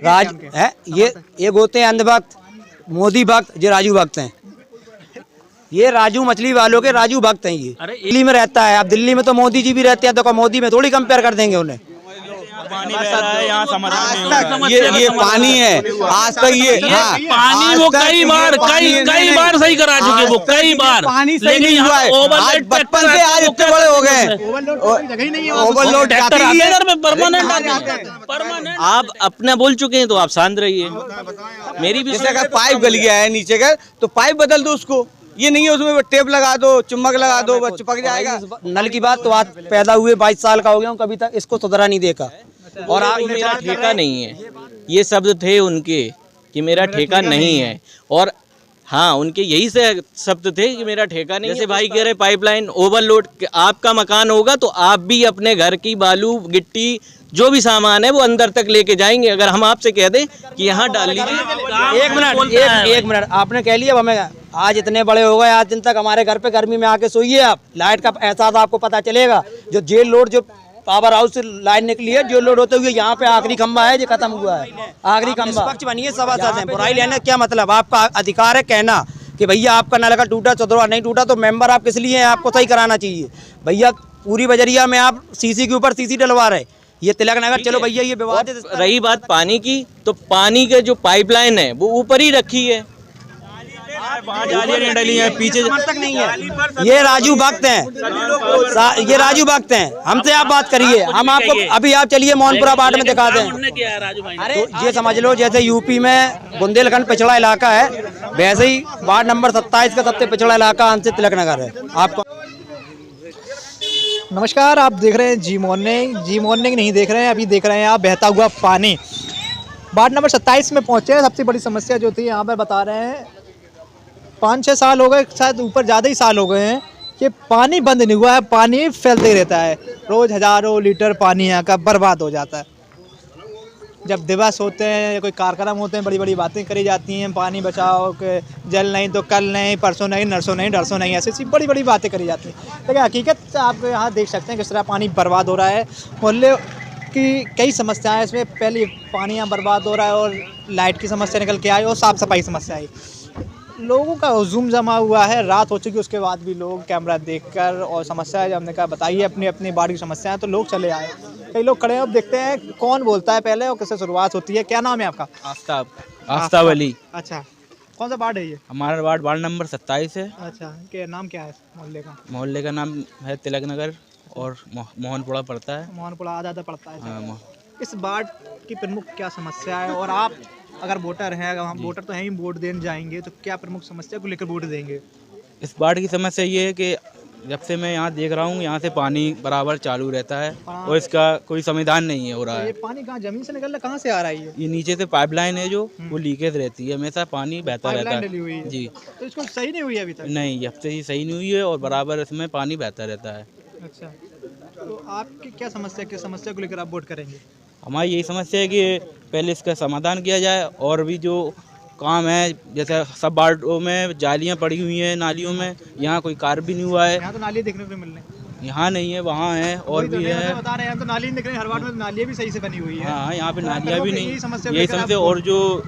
राज है ये होते हैं अंधभक्त, मोदी भक्त, ये राजू भक्त हैं। ये राजू मछली वालों के राजू भक्त हैं। ये दिल्ली में रहता है, अब दिल्ली में तो मोदी जी भी रहते हैं, तो मोदी में थोड़ी कंपेयर कर देंगे उन्हें। पानी बह रहा है यहाँ, समाधान नहीं होगा। ये पानी है, आज तक ये पानी वो कई बार सही करा चुके, वो कई बार पानी सही नहीं हुआ है। आज बचपन से आज इतने बड़े हो गए, ओवरलोड परमानेंट। आप अपना बोल चुके हैं तो आप शांत रहिए। मेरी भी जैसे अगर पाइप गल गया है नीचे का तो पाइप बदल दो उसको, ये नहीं है उसमें टेप लगा दो, चुम्बक लगा दो, बस चिपक जाएगा। नल की बात तो आज पैदा हुए 22 साल का हो गया हूँ, कभी तक इसको सुधरा नहीं देखा। और आप मेरा ठेका नहीं है, ये शब्द थे उनके कि मेरा ठेका नहीं है। और हाँ, उनके यही से शब्द थे कि मेरा ठेका नहीं। जैसे भाई कह रहे पाइपलाइन ओवरलोड, आपका मकान होगा तो आप भी अपने घर की बालू गिट्टी जो भी सामान है वो अंदर तक लेके जाएंगे। अगर हम आपसे कह दें कि यहाँ डाल लीजिए। एक मिनट आपने कह लिया, हमें आज इतने बड़े हो गए, आज दिन तक हमारे घर पे गर्मी में आके सोइए आप, लाइट का एहसास आपको पता चलेगा। जो जेल लोड, जो पावर हाउस से लाइन निकली है, जेल लोड होते हुए यहाँ पे आखिरी खंबा है, जो खत्म हुआ है, आखिरी खंबा। पक्ष बनिए, सभासद हैं, बुराई लेने क्या मतलब? आपका अधिकार है कहना कि भैया आपका नल का टूटा, चौधरा नहीं टूटा, तो मेंबर आप किस लिए हैं? आपको सही कराना चाहिए। भैया पूरी बजरिया में आप सीसी के ऊपर सीसी डलवा रहे, ये तिलक नगर, चलो भैया ये विवाद। रही बात पानी की, तो पानी के जो पाइपलाइन है वो ऊपर ही रखी है, डली है, पीछे तक नहीं है। ये राजू भक्त हैं, ये राजू भक्त हैं। हमसे आप बात करिए, हम आपको अभी आप चलिए मोहनपुरा वार्ड में दिखा दें। तो ये समझ लो जैसे यूपी में बुंदेलखंड पिछड़ा इलाका है, वैसे ही वार्ड नंबर 27 का सबसे पिछड़ा इलाका अंशित तिलक नगर है। आपको नमस्कार, आप देख रहे हैं जी मॉर्निंग नहीं देख रहे हैं, अभी देख रहे हैं आप बहता हुआ पानी। वार्ड नंबर 27 में पहुंचे हैं। सबसे बड़ी समस्या जो थी यहाँ पर बता रहे हैं, 5-6 साल हो गए, शायद ऊपर ज़्यादा ही साल हो गए हैं कि पानी बंद नहीं हुआ है, पानी फैलते ही रहता है। रोज़ हज़ारों लीटर पानी यहाँ का बर्बाद हो जाता है। जब दिवस होते हैं या कोई कार्यक्रम होते हैं, बड़ी बड़ी बातें करी जाती हैं, पानी बचाओ के जल नहीं तो कल नहीं, परसों नहीं, नरसों नहीं, डरसों नहीं, ऐसी बड़ी बड़ी बातें करी जाती हैं। लेकिन हकीकत आप यहाँ देख सकते हैं किस तरह पानी बर्बाद हो रहा है। मोहल्ले की कई समस्याएं इसमें, पहले पानी यहाँ बर्बाद हो रहा है और लाइट की समस्या निकल के आई और साफ़ सफाई समस्या आई। लोगों का हुजूम जमा हुआ है, रात हो चुकी, उसके बाद भी लोग कैमरा देखकर और समस्या है, हमने कहा बताइए अपनी अपनी वार्ड की समस्या है, तो लोग चले आए। कई लोग खड़े हैं, अब देखते हैं कौन बोलता है पहले और किससे शुरुआत होती है। क्या नाम है आपका? आस्ताब अली। अच्छा, कौन सा वार्ड है ये? हमारा वार्ड नंबर 27 है। अच्छा, क्या नाम क्या है मोहल्ले का? मोहल्ले का नाम है तिलक नगर और मोहनपुरा पड़ता है। मोहनपुरा आधा पड़ता है। हाँ, इस वार्ड की प्रमुख क्या समस्या है, और आप अगर वोटर हैं, अगर हम वोटर तो हैं ही, वोट देने जाएंगे तो क्या प्रमुख समस्या को लेकर वोट देंगे? इस वार्ड की समस्या ये है कि जब से मैं यहाँ देख रहा हूँ, यहाँ से पानी बराबर चालू रहता है और इसका कोई समाधान नहीं हो रहा है। ये पानी कहाँ जमीन से निकल रहा है, कहाँ से आ रहा है? ये नीचे से पाइपलाइन है जो वो लीकेज रहती है, हमेशा पानी बहता रहता डली हुई है। है। जी, तो इसको सही नहीं हुई है अभी तक? नहीं, अब से ही सही नहीं हुई है और बराबर इसमें पानी बहता रहता है। अच्छा, तो आपकी क्या समस्या, किस समस्या को लेकर आप वोट करेंगे? हमारी यही समस्या है कि पहले इसका समाधान किया जाए, और भी जो काम है, जैसे सब वार्डों में जालियाँ पड़ी हुई हैं नालियों में, यहाँ कोई कार्य भी नहीं हुआ है। यहाँ तो नाली देखने को मिल रही, यहाँ नहीं है, वहाँ है और भी है। बता रहे हैं तो नाली दिख रही है, हर वार्ड में नालियाँ भी सही से बनी हुई है। हाँ, यहाँ पे नालियाँ भी नहीं, यही समस्या। और जो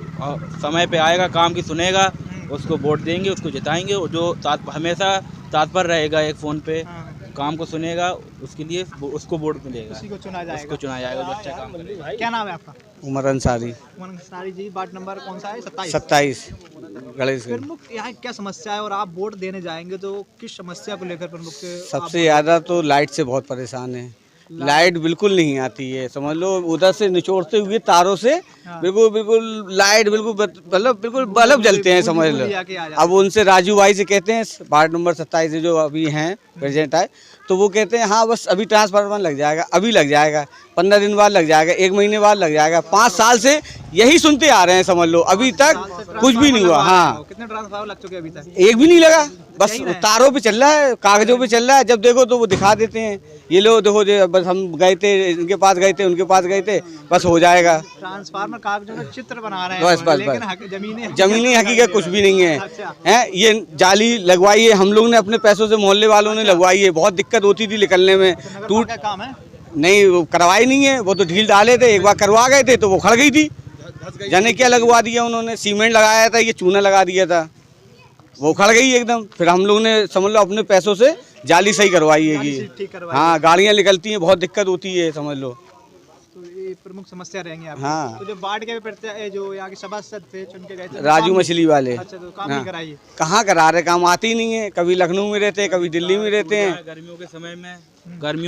समय पे आएगा, काम की सुनेगा, उसको वोट देंगे, उसको जिताएंगे। और जो हमेशा तत्पर रहेगा एक फ़ोन पे, काम को सुनेगा, उसके लिए उसको वोट मिलेगा, उसी को चुना जाएगा। उसको चुना जाएगा जो अच्छा काम करेगा। क्या नाम है आपका? उमर अंसारी। उमर अंसारी जी, वार्ड नंबर कौन सा है? 27 गणेश। प्रमुख यहाँ क्या समस्या है और आप वोट देने जाएंगे तो किस समस्या को लेकर प्रमुख? सबसे ज़्यादा तो लाइट से बहुत परेशान है। लाइट बिल्कुल नहीं आती है, समझ लो उधर से निचोड़ते हुए तारों से बिल्कुल लाइट बिल्कुल बल्ब जलते हैं, समझ लो। अब उनसे राजू भाई से कहते हैं, वार्ड नंबर 27 जो अभी हैं प्रेसिडेंट आए, तो वो कहते हैं हाँ बस अभी ट्रांसफार्मर लग जाएगा, अभी लग जाएगा, 15 दिन बाद लग जाएगा, 1 महीने बाद लग जाएगा। 5 साल से यही सुनते आ रहे हैं, समझ लो, अभी तक कुछ भी नहीं हुआ। हाँ, कितने ट्रांसफार्मर लग चुके अभी तक? एक भी नहीं लगा, बस तारों पे चल रहा है, कागजों पे चल रहा है। जब देखो तो वो दिखा देते हैं, ये लो देखो, बस हम गए थे, इनके पास गए थे, उनके पास गए थे, बस हो जाएगा। ट्रांसफार्मर कागजों का चित्र बना रहे हैं, बस जमीनी हकीकत कुछ भी नहीं है। ये जाली लगवाई है, हम लोग ने अपने पैसों से, मोहल्ले वालों ने लगवाई है। बहुत दिक्कत होती थी निकलने में, काम है नहीं वो करवाई नहीं है, वो तो ढील डाले थे, एक बार करवा गए थे तो वो खड़ गई थी, जाने क्या लगवा दिया उन्होंने, सीमेंट लगाया था, ये चूना लगा दिया था, वो उखड़ गई एकदम। फिर हम लोग ने समझ लो अपने पैसों से जाली सही करवाई है ठीक करवाई। हाँ, गाड़ियाँ निकलती हैं, बहुत दिक्कत होती है समझ लो। तो ये प्रमुख समस्या रहेंगी आपकी। हाँ। तो जो बाढ़ के जो यहाँ के सभासद थे चुन के गए थे, राजू मछली वाले। अच्छा, तो काम नहीं कराइए। कहाँ करा रहे, काम आते ही नहीं है। कभी लखनऊ में रहते हैं, कभी दिल्ली में रहते हैं। गर्मियों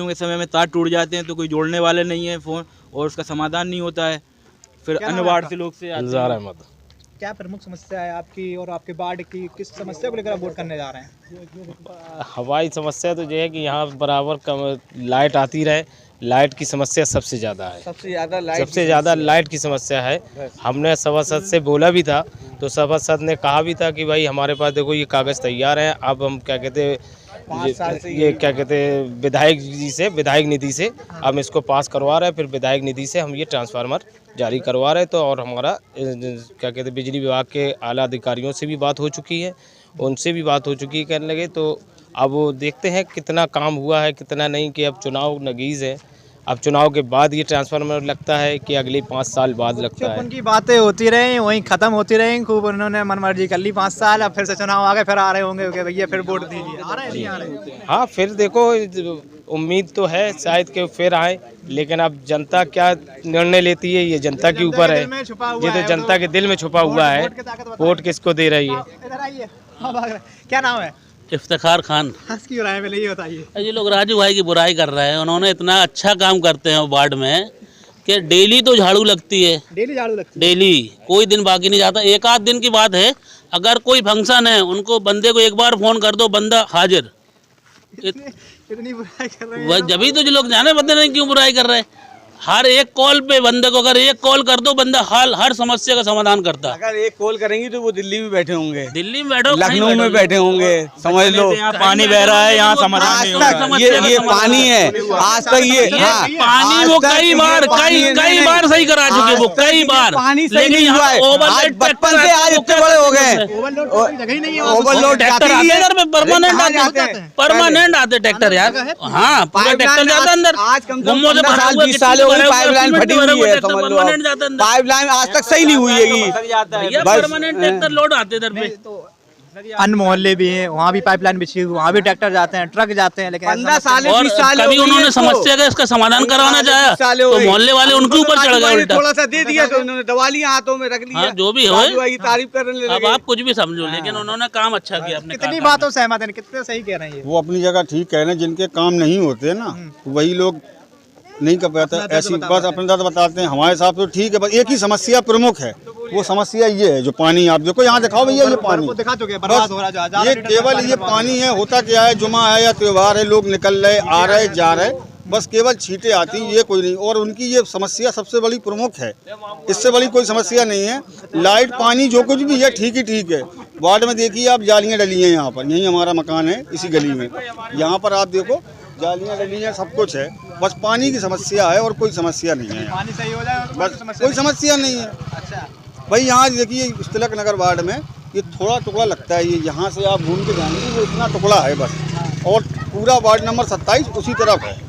के समय में तार टूट जाते हैं तो कोई जोड़ने वाले नहीं है फ़ोन, और उसका समाधान नहीं होता है। फिर अन्य वार्ड से लोग से आते हैं। क्या प्रमुख समस्या है आपकी और आपके बाढ़ की, किस समस्या को लेकर आप वोट करने जा रहे हैं? हवाई समस्या तो जो है कि यहाँ बराबर कम लाइट आती रहे, लाइट की समस्या सबसे ज़्यादा है। सबसे ज़्यादा लाइट की समस्या है। हमने सभासद से बोला भी था, तो सभासद ने कहा भी था कि भाई हमारे पास देखो ये कागज़ तैयार हैं, अब हम क्या कहते हैं ये क्या कहते हैं विधायक निधि से हम इसको पास करवा रहे हैं, फिर विधायक निधि से हम ये ट्रांसफार्मर जारी करवा रहे हैं। तो और हमारा क्या कहते हैं बिजली विभाग के आला अधिकारियों से भी बात हो चुकी है, उनसे भी बात हो चुकी है कहने लगे। तो अब वो देखते हैं कितना काम हुआ है कितना नहीं, कि अब चुनाव नगीज़ है। अब चुनाव के बाद ये ट्रांसफार्मर लगता है कि अगले 5 साल बाद लगता है। उनकी बातें होती रही, वहीं खत्म होती रही, खूब उन्होंने मनमर्जी कर ली 5 साल। अब फिर से चुनाव आ गए, फिर आ रहे होंगे कि भैया फिर वोट दीजिए। आ रहे नहीं आ रहे? हाँ, फिर देखो उम्मीद तो है शायद कि फिर आए, लेकिन अब जनता क्या निर्णय लेती है ये जनता के ऊपर है। ये तो जनता के दिल में छुपा हुआ है, वोट किसको दे रही है। इधर आइए, क्या नाम है? इफ्तिखार खान। हंस क्यों रहा है, पहले ये बताइए। ये लोग राजू भाई की बुराई कर रहे हैं। उन्होंने इतना अच्छा काम करते हैं वार्ड में कि डेली तो झाड़ू लगती है, डेली झाड़ू लगती डेली, कोई दिन बाकी नहीं जाता। एक आध दिन की बात है, अगर कोई फंक्शन है उनको बंदे को एक बार फोन कर दो, बंदा हाजिर। इतनी बुराई कर रहे हैं। जब ही तो जो लोग जाने पता नहीं क्यों बुराई कर रहे हैं। हर एक कॉल पे बंदे को अगर एक कॉल कर दो, बंदा हर समस्या का समाधान करता है। अगर एक कॉल करेंगी तो वो दिल्ली में बैठे होंगे, दिल्ली में बैठो, लखनऊ में बैठे होंगे, समझ लो। यहाँ पानी बह रहा है, यहाँ समाधान नहीं होगा। ये पानी है, आज तक ये हाँ, पानी वो कई बार सही करा चुके, वो कई बार पानी सही नहीं हुआ है। आज बचपन से आज इतने बड़े हो गए, ओवरलोड ट्रैक्टर आते हैं इधर पे, परमानेंट आते ट्रैक्टर यार। हाँ, पूरा ट्रैक्टर जाता है अंदर। आज कम से कम 15 साल 20 साल हो गए, पाइपलाइन फटी हुई है समझ लो। पाइपलाइन आज तक सही नहीं हुई है। परमानेंट ट्रैक्टर लोड आते इधर पे। अन्य मोहल्ले भी हैं, वहाँ भी पाइपलाइन बिछी हुई, वहाँ भी ट्रैक्टर जाते हैं, ट्रक जाते हैं, लेकिन 15 साल और 20 साल कभी उन्होंने समस्या का इसका समाधान करवाना चाहा तो मोहल्ले वाले उनके ऊपर चढ़ गए उल्टा। थोड़ा सा दे दिया तो उन्होंने दबा लिया, हाथों में रख लिया। हाँ, जो भी हो, तारीफ करने अब आप कुछ भी समझो, लेकिन उन्होंने काम अच्छा किया अपने। कितनी बातों से सहमत है, कितने सही कह रहे हैं ये? वो अपनी जगह ठीक कह रहे हैं, जिनके काम नहीं होते ना वही लोग नहीं कर पाते, ऐसी बस अपने दर्द बताते हैं। हमारे साथ तो ठीक है, बस एक ही समस्या प्रमुख है, वो समस्या ये है जो पानी। आप देखो यहाँ दिखाओ भैया, ये पानी दिखा चुके हैं, बर्बाद हो रहा है। ये केवल ये पानी है। होता क्या है, जुमा है या त्योहार है, लोग निकल रहे, आ रहे, जा रहे, बस केवल छींटे आती हैं, ये कोई नहीं। और उनकी ये समस्या सबसे बड़ी प्रमुख है, इससे बड़ी कोई समस्या नहीं है। लाइट पानी जो कुछ भी है ठीक ही ठीक है। वार्ड में देखिए आप, जालियाँ डली हैं यहाँ पर, यही हमारा मकान है इसी गली में, यहाँ पर आप देखो जालियाँ डली हैं, सब कुछ है, बस पानी की समस्या है और कोई समस्या नहीं है। पानी सही हो जाए बस कोई समस्या नहीं है। अच्छा, भाई यहाँ देखिए तिलक नगर वार्ड में ये थोड़ा टुकड़ा लगता है, ये यहाँ से आप घूम के जाएंगे, ये इतना टुकड़ा है बस। और पूरा वार्ड नंबर 27 उसी तरफ है,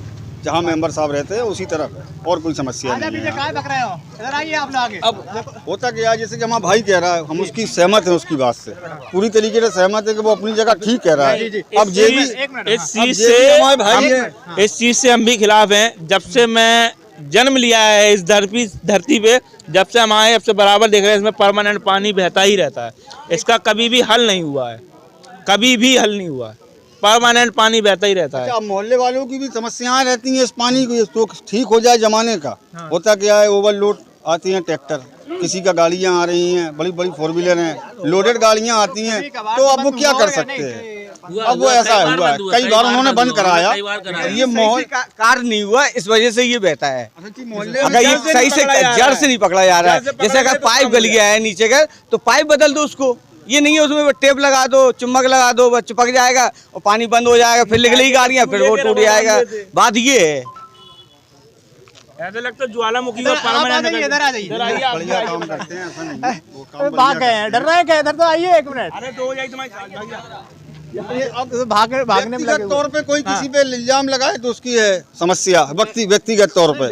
जहाँ मेंबर साहब रहते हैं उसी तरफ है, और कोई समस्या नहीं है। इधर आइए आप लोग आगे। अब होता क्या है, जैसे कि हमारा भाई कह रहा है, हम उसकी सहमत हैं, उसकी बात से पूरी तरीके से सहमत है कि वो अपनी जगह ठीक कह रहा है। अब ये भी इस चीज़ से हम भी खिलाफ हैं। जब से मैं जन्म लिया है इस धरती पे, जब से हम आए, अब से बराबर देख रहे हैं इसमें परमानेंट पानी बहता ही रहता है। इसका कभी भी हल नहीं हुआ है, कभी भी हल नहीं हुआ है, परमानेंट पानी बहता ही रहता है। अब मोहल्ले वालों की भी समस्याएं रहती हैं इस पानी को, तो ठीक हो जाए जमाने का। होता क्या है, ओवरलोड आती हैं ट्रैक्टर, किसी का गाड़ियां आ रही हैं, बड़ी बड़ी 4 व्हीलर हैं, लोडेड गाड़ियां आती हैं, तो अब वो क्या कर सकते हैं। अब वो ऐसा हुआ है, कई बार उन्होंने बंद कराया, ये माहौल कार्य नहीं हुआ, इस वजह से ये बहता है। अगर ये सही से जड़ से नहीं पकड़ा जा रहा है, जैसे अगर पाइप गल गया है नीचे का, तो पाइप बदल दो उसको। ये नहीं है उसमें टेप लगा दो, चुम्बक लगा दो, बस चिपक जाएगा और पानी बंद हो जाएगा, फिर निकलेगी गाड़ियाँ, फिर वो टूट जाएगा। बात ये है, ऐसा लगता है ज्वालामुखी का परमानेंट। इधर आ जाइए, बढ़िया काम करते हैं, ऐसा नहीं है, वो काम भाग गए हैं, डर रहे हैं क्या? इधर तो आइए 1 मिनट। अरे तो हो जाए तुम्हारी भागने में लगे व्यक्तिगत तौर पे कोई किसी पे इल्जाम लगाए तो उसकी है समस्या व्यक्तिगत तौर पे।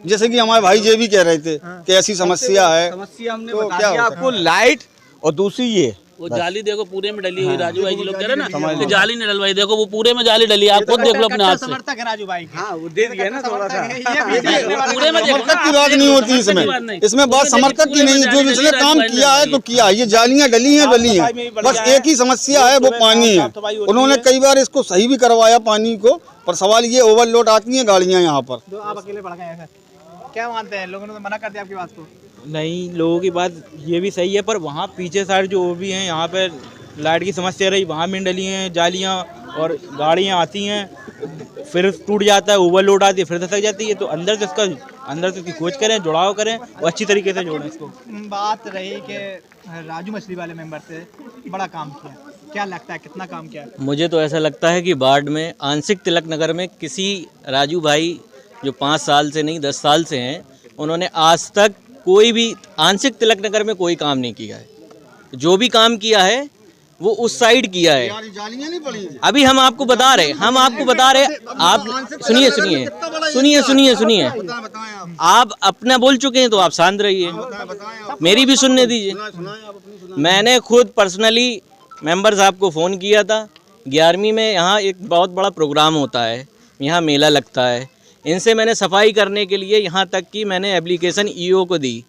जैसे कि हमारे भाई ये भी कह रहे थे कि ऐसी समस्या है। समस्या हमने तो बता क्या दिया हो आपको, लाइट और दूसरी ये वो जाली देखो पूरे में डली हुई, राजू भाई जी लोग कह रहे हैं ना कि जाली नहीं डलवाई, देखो वो पूरे में जाली डली, आप खुद देख लो अपने हाथ से। समर्थक है राजू भाई के। हाँ वो दे दिया ना थोड़ा सा। पूरे में देखो ना, समर्थक की बात नहीं होती इसमें बात समर्थक की नहीं, जो जिसने काम किया है तो किया। ये जालियां डली हैं, बस एक ही समस्या है, वो पानी है। उन्होंने कई बार इसको सही भी करवाया पानी को, पर सवाल ये ओवरलोड आती हैं गाड़ियां यहाँ पर। तो आप अकेले पड़ गए हैं सर, क्या मानते हैं? लोगों ने तो मना कर दिया आपकी बात को। नहीं, लोगों की बात ये भी सही है, पर वहाँ पीछे साइड जो वो भी हैं, यहाँ पे लाइट की समस्या रही, वहाँ भी डली हैं जालियाँ, और गाड़ियाँ आती हैं फिर टूट जाता है, ओवरलोड आती है फिर दस्तक जाती है। तो अंदर से इसकी खोज करें, जुड़ाव करें और अच्छी तरीके से जोड़ें इसको। बात रही कि राजू मछली वाले मेंबर से बड़ा काम किया, क्या लगता है कितना काम किया? मुझे तो ऐसा लगता है कि बाढ़ में आंशिक तिलक नगर में किसी राजू भाई जो 5 साल से नहीं 10 साल से हैं, उन्होंने आज तक कोई भी आंशिक तिलक नगर में कोई काम नहीं किया है। जो भी काम किया है वो उस साइड किया है। जालियां नहीं पड़ी। अभी हम आपको बता रहे आप सुनिए आप अपना बोल चुके हैं तो आप शांत रहिए, मेरी भी सुनने दीजिए। मैंने खुद पर्सनली मेंबर साहब को फ़ोन किया था। 11वीं में यहाँ एक बहुत बड़ा प्रोग्राम होता है, यहाँ मेला लगता है। इनसे मैंने सफाई करने के लिए यहाँ तक कि मैंने एप्लीकेशन ईओ को दी।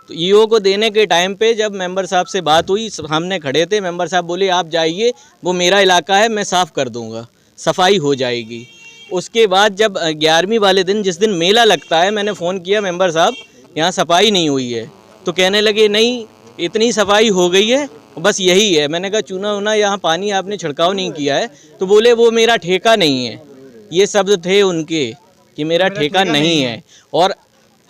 तो ईओ को देने के टाइम पे जब मेंबर साहब से बात हुई, हमने खड़े थे, मेंबर साहब बोले आप जाइए, वो मेरा इलाका है, मैं साफ़ कर दूंगा, सफाई हो जाएगी। उसके बाद जब 11वीं वाले दिन जिस दिन मेला लगता है, मैंने फ़ोन किया मेंबर साहब यहाँ सफाई नहीं हुई है, तो कहने लगे नहीं इतनी सफाई हो गई है, बस यही है। मैंने कहा चूना वूना यहाँ पानी आपने छिड़काव नहीं किया है, तो बोले वो मेरा ठेका नहीं है। ये शब्द थे उनके कि मेरा ठेका नहीं है, और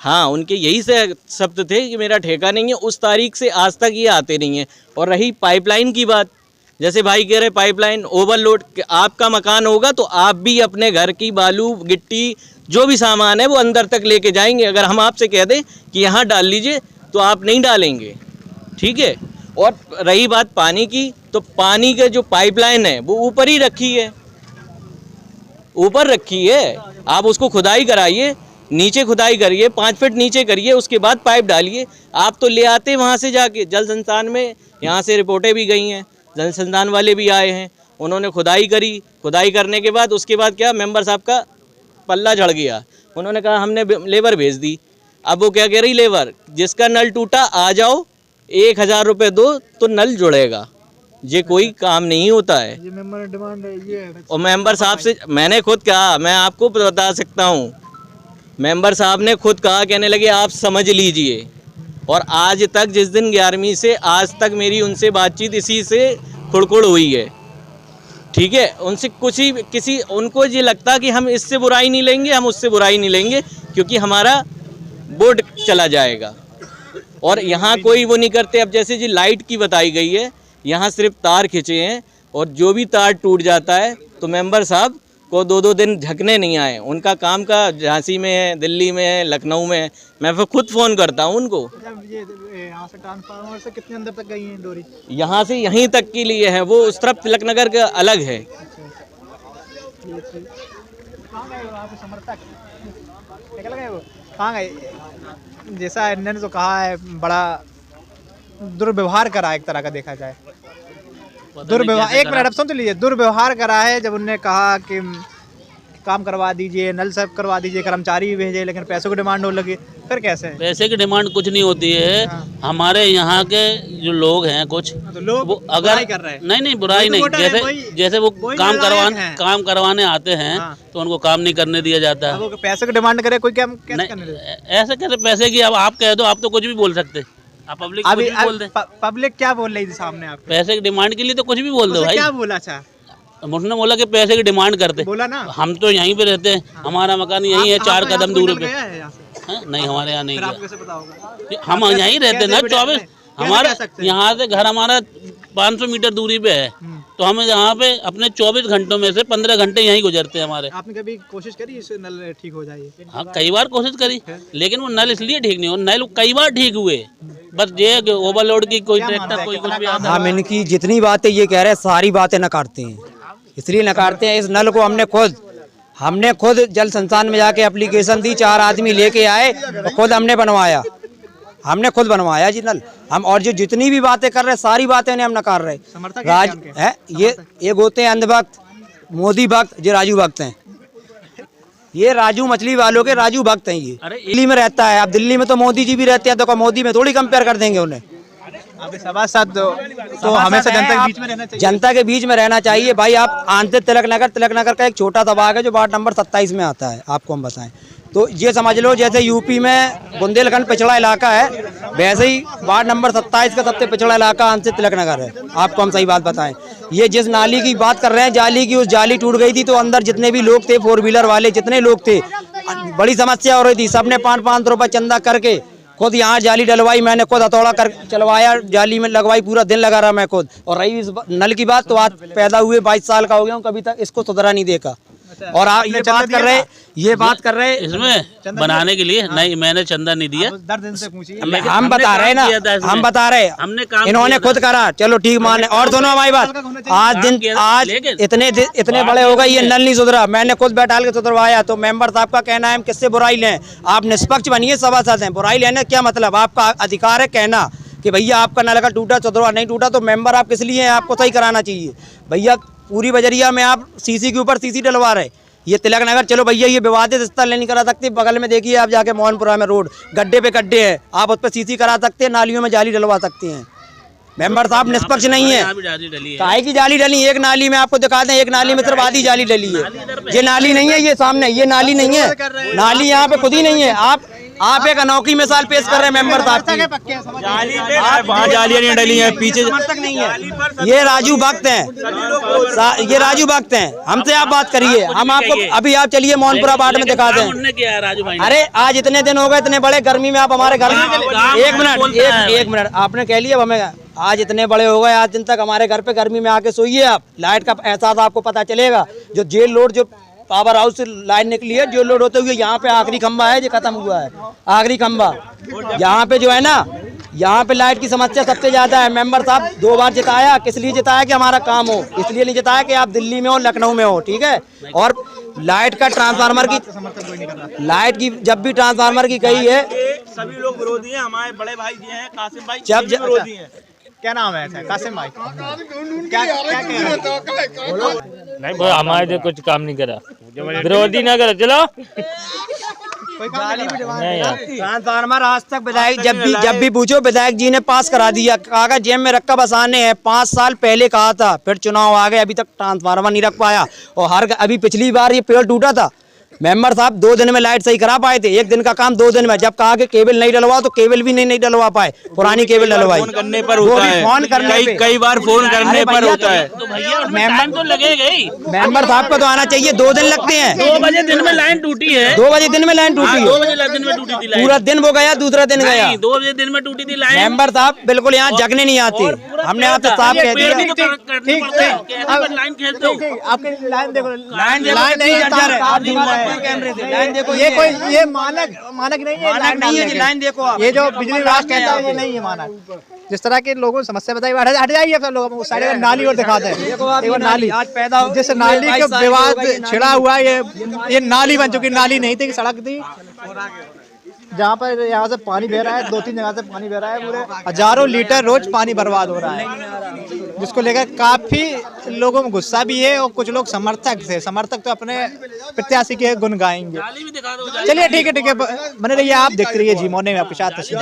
हाँ उनके यही से शब्द थे कि मेरा ठेका नहीं है। उस तारीख से आज तक ये आते नहीं हैं। और रही पाइपलाइन की बात, जैसे भाई कह रहे पाइपलाइन ओवरलोड, आपका मकान होगा तो आप भी अपने घर की बालू गिट्टी जो भी सामान है वो अंदर तक लेके जाएंगे। अगर हम आपसे कह दें कि यहाँ डाल लीजिए तो आप नहीं डालेंगे, ठीक है। और रही बात पानी की, तो पानी के जो पाइपलाइन है वो ऊपर ही रखी है, ऊपर रखी है। आप उसको खुदाई कराइए, नीचे खुदाई करिए, 5 फीट नीचे करिए, उसके बाद पाइप डालिए। आप तो ले आते वहाँ से जाके जल संस्थान में, यहाँ से रिपोर्टें भी गई हैं, जल संस्थान वाले भी आए हैं, उन्होंने खुदाई करी। खुदाई करने के बाद उसके बाद क्या, मेंबर साहब का पल्ला झड़ गया। उन्होंने कहा हमने लेबर भेज दी। अब वो क्या कह रही लेबर, जिसका नल टूटा आ जाओ, 1000 रुपये दो तो नल जुड़ेगा। ये कोई काम नहीं होता है। ये मेंबर डिमांड ये है। और मेंबर साहब से मैंने खुद कहा, मैं आपको बता सकता हूँ, मेंबर साहब ने खुद कहा, कहने लगे आप समझ लीजिए। और आज तक जिस दिन 11वीं से आज तक मेरी उनसे बातचीत इसी से खुड़खुड़ हुई है, ठीक है। उनसे कुछ ही किसी उनको ये लगता कि हम इससे बुराई नहीं लेंगे, हम उससे बुराई नहीं लेंगे, क्योंकि हमारा बोर्ड चला जाएगा। और यहाँ कोई वो नहीं करते। अब जैसे जी लाइट की बताई गई है, यहाँ सिर्फ तार खींचे हैं, और जो भी तार टूट जाता है तो मेंबर साहब को 2-2 दिन झकने नहीं आए। उनका काम का झांसी में है, दिल्ली में है, लखनऊ में है। मैं फिर खुद फ़ोन करता हूँ उनको। ये यहाँ से ट्रांसफार्मर से कितने अंदर तक गई है डोरी? यहाँ से यहीं तक के लिए है, वो उस तरफ तिलक नगर का अलग है। कहाँ गए वहाँ पे समर्थक? निकल गए वो? कहाँ गए? जैसा इन्होंने तो कहा है, बड़ा दुर्व्यवहार करा एक तरह का देखा जाए। दुर्व्यवहार, एक मिनट अब सुन तो लीजिए। दुर्व्यवहार करा है जब उन्होंने कहा कि काम करवा दीजिए, नल साफ करवा दीजिए, कर्मचारी भी भेजे, लेकिन पैसों की डिमांड हो लगी, फिर कैसे? पैसे की डिमांड कुछ नहीं होती है। हाँ। हमारे यहाँ के जो लोग हैं कुछ, तो लोग वो अगर बुराई कर रहे हैं। नहीं बुराई नहीं, जैसे वो काम करवाने आते हैं, हाँ। तो उनको काम नहीं करने दिया जाता है। वो पैसे की डिमांड करे कोई, क्या कैसे करने दे? ऐसे कैसे पैसे की? अब आप कह दो, आप तो कुछ भी बोल सकते, आप पब्लिक कुछ भी बोल दे। पब्लिक क्या बोल रही थी सामने आपके? पैसे की डिमांड के लिए तो कुछ भी बोल दो भाई। क्या बोला? अच्छा, उसने बोला कि पैसे की डिमांड करते। बोला ना, हम तो यहीं पे रहते हैं, हमारा मकान यहीं है, 4 कदम दूर पे। नहीं, हमारे यहाँ नहीं आपको कैसे पता होगा? हम यहीं रहते हैं ना 24। हमारा यहाँ से घर हमारा 500 मीटर दूरी पे है, तो हम यहाँ पे अपने 24 घंटों में से 15 घंटे यहीं गुजरते हैं हमारे। आपने कभी कोशिश करी इसे नल ठीक हो जाए? हाँ, कई बार कोशिश करी, लेकिन वो नल इसलिए ठीक नहीं हो, नल कई बार ठीक हुए, बस ये है कि ओवरलोड की कोई ट्रैक्टर कोई कुछ भी आता हम इनकी जितनी बातें ये कह रहे हैं सारी बातें नकारते हैं, इसलिए नकारते हैं। इस नल को हमने खुद जल संस्थान में जाके एप्लीकेशन दी, 4 आदमी लेके आए और खुद हमने खुद बनवाया जी नल। हम और जो जितनी भी बातें कर रहे हैं सारी बातें हम नकार रहे। राज है ये होते हैं अंधभक्त, मोदी भक्त, जो राजू भक्त हैं। ये राजू मछली वालों के राजू भक्त हैं। ये दिल्ली में रहता है, अब दिल्ली में तो मोदी जी भी रहते हैं, तो मोदी में थोड़ी कंपेयर कर देंगे उन्हें। सभासद तो हमेशा जनता के बीच में रहना चाहिए। जनता के बीच में रहना चाहिए भाई। आप आंते तिलक नगर का एक छोटा सा भाग है जो वार्ड नंबर 27 में आता है, आपको हम बताएं तो ये समझ लो जैसे यूपी में बुंदेलखंड पिछड़ा इलाका है, वैसे ही वार्ड नंबर 27 का सबसे पिछड़ा इलाका आंते तिलक नगर है। आपको हम सही बात बताएं, ये जिस नाली की बात कर रहे हैं जाली की, उस जाली टूट गई थी तो अंदर जितने भी लोग थे, 4 व्हीलर वाले जितने लोग थे, बड़ी समस्या हो रही थी। सबने 500 रुपये चंदा करके खुद यहाँ जाली डलवाई, मैंने खुद हथौड़ा कर चलवाया, जाली में लगवाई, पूरा दिन लगा रहा मैं खुद। और रही इस नल की बात, तो आज पैदा हुए 22 साल का हो गया हूँ, कभी तक इसको सुधरा नहीं देखा। और आप ये बात कर रहे इसमें बनाने के लिए नहीं, मैंने चंदा नहीं दिया। हम बता रहे ना, हम बता रहे, इन्होंने खुद करा, चलो ठीक मान। और सुनो हमारी बात, आज इतने बड़े हो गए, ये नल नहीं सुधरा, मैंने खुद बैठा के सुधरवाया। तो मेंबर साहब का कहना है हम किससे बुराई लें, आप निष्पक्ष बनिए, सभासद हैं, बुराई लेने क्या मतलब, आपका अधिकार है कहना कि भैया आपका नल का टूटा सुधरवा, नहीं टूटा तो मेंबर आप किस लिए हैं, आपको सही कराना चाहिए। भैया पूरी बजरिया में आप सीसी के ऊपर सीसी डलवा रहे, ये तिलक नगर, चलो भैया ये विवादित स्थल नहीं करा सकते, बगल में देखिए आप जाके मोहनपुरा में रोड, गड्ढे पे गड्ढे हैं, आप उस पर सीसी करा सकते हैं, नालियों में जाली डलवा सकते हैं। मेंबर साहब निष्पक्ष नहीं है। काहे की जाली डली, एक नाली में आपको दिखा दें, एक नाली में सिर्फ आधी जाली डली है, ये नाली नहीं है, ये सामने ये नाली नहीं है, नाली यहाँ पे खुद ही नहीं है। आप एक अनोखी मिसाल पेश कर रहे हैं मेंबर साहब की, जालियां नहीं डली है पीछे, नहीं है। ये राजू भक्त हैं, ये राजू भक्त हैं, हमसे आप बात करिए, हम आपको अभी आप चलिए मोहनपुरा वार्ड में दिखा दें। अरे आज इतने दिन हो गए, इतने बड़े गर्मी में आप हमारे घर में, एक मिनट आपने कह लिया हमें, आज इतने बड़े हो गए, आज दिन तक हमारे घर पे गर्मी में आके सोइए आप, लाइट का एहसास आपको पता चलेगा। जो जेल लोड, जो पावर हाउस से लाइन निकली है, जो लोड होते हुए यहाँ पे आखिरी खंबा है जो खत्म हुआ है, आखिरी खंबा यहाँ पे जो है ना, यहाँ पे लाइट की समस्या सबसे ज्यादा है। मेंबर साहब 2 बार जिताया, किस लिए जिताया कि हमारा काम हो, इसलिए नहीं जिताया कि आप दिल्ली में हो लखनऊ में हो, ठीक है। और लाइट का ट्रांसफार्मर की, लाइट की जब भी ट्रांसफार्मर की गई है, सभी लोग विरोधी हैं, हमारे बड़े भाई जी हैं कासिम भाई, जब विरोधी हैं। क्या नाम है कासिम भाई, क्या नहीं वो हमारे जो कुछ काम नहीं करा, विरोधी ना करा, चलो ट्रांसफार्मर आज तक विधायक जब भी पूछो विधायक जी ने पास करा दिया, कागज जेब में रखा बसाने हैं। 5 साल पहले कहा था, फिर चुनाव आ गए, अभी तक ट्रांसफार्मर नहीं रख पाया। और अभी पिछली बार ये पेड़ टूटा था, मेंबर साहब 2 दिन में लाइट सही करा पाए थे, 1 दिन का काम 2 दिन में। जब कहा कि केबल नहीं डलवाओ तो केबल भी नहीं डलवा पाए, पुरानी केबल डलवाई, फोन करने पर होता है, फोन करने कई बार फोन करने पर होता है। तो भैया टाइम तो लगेगा ही, मेंबर साहब को तो आना चाहिए, 2 दिन लगते हैं। 2 बजे दिन में लाइन टूटी है, 2 बजे दिन में लाइन टूटी है, 2 बजे दिन में टूटी थी लाइन, पूरा दिन वो गया, दूसरा दिन गया। 2 बजे दिन में टूटी थी लाइन। मेंबर साहब बिल्कुल यहाँ जगने नहीं आते, हमने आपसे साफ कह दिया। लाइन खेलते हो, आपकी लाइन देखो, लाइन नहीं कैमरे से लाइन देखो, ये मानक नहीं है, मानक नहीं है, लाइन देखो आप, ये जो बिजली विभाग कहता है ये नहीं है मानक। जिस तरह के लोगों को समस्या बताई, हट जाइए सब लोग, उस साइड नाली और दिखाते हैं, नाली आज पैदा हो, जिस नाली का विवाद छिड़ा हुआ है, ये नाली बन चुकी, नाली नहीं थी, सड़क थी, जहाँ पर यहाँ से पानी बह रहा है, 2-3 जगह से पानी बह रहा है, पूरे हजारों लीटर रोज पानी बर्बाद हो रहा है, जिसको लेकर काफी लोगों में गुस्सा भी है। और कुछ लोग समर्थक तो अपने प्रत्याशी के गुण गाएंगे। चलिए ठीक है, बने रहिए आप, देखते रहिए जी मॉर्निंग में, आपके साथ तस्वीर।